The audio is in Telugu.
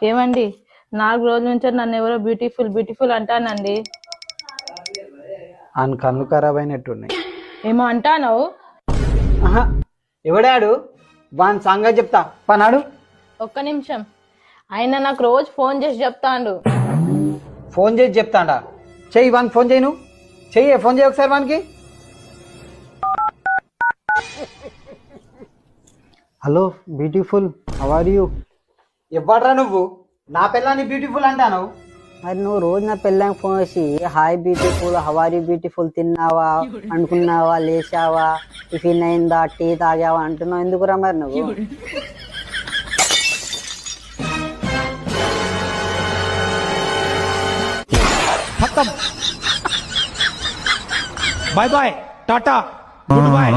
ఏమండి 4 రోజుల నుంచి నన్ను ఎవరో బ్యూటిఫుల్ బ్యూటిఫుల్ అంటానండి. ఆయన కళ్ళు ఖరాబ్ అయినట్టున్నాయి. ఏమో అంటాను. ఆహా, ఎవడాడు? వాని సంగతి చెప్తా పనాడు. ఒక్క నిమిషం. ఆయన నాకు రోజు ఫోన్ చేసి చెప్తాండు. ఫోన్ చేసి చెప్తాడా? చెయ్యి వానికి ఫోన్ చేయి. నువ్వు చెయ్యి, ఫోన్ చేయి ఒకసారి వానికి. Hello beautiful, how are you? ఇవ్వడ్రా నువ్వు నా పిల్లని బ్యూటిఫుల్ అంటాను. మరి నువ్వు రోజు నా పిల్లని ఫోన్ చేసి హాయ్ బ్యూటిఫుల్, హవారీ బ్యూటిఫుల్, తిన్నావా, అనుకున్నావా, లేచావా, టిఫిన్ అయిందా, టీ తాగావా అంటున్నావు ఎందుకురా మరి నువ్వు? Bye bye tata good bye.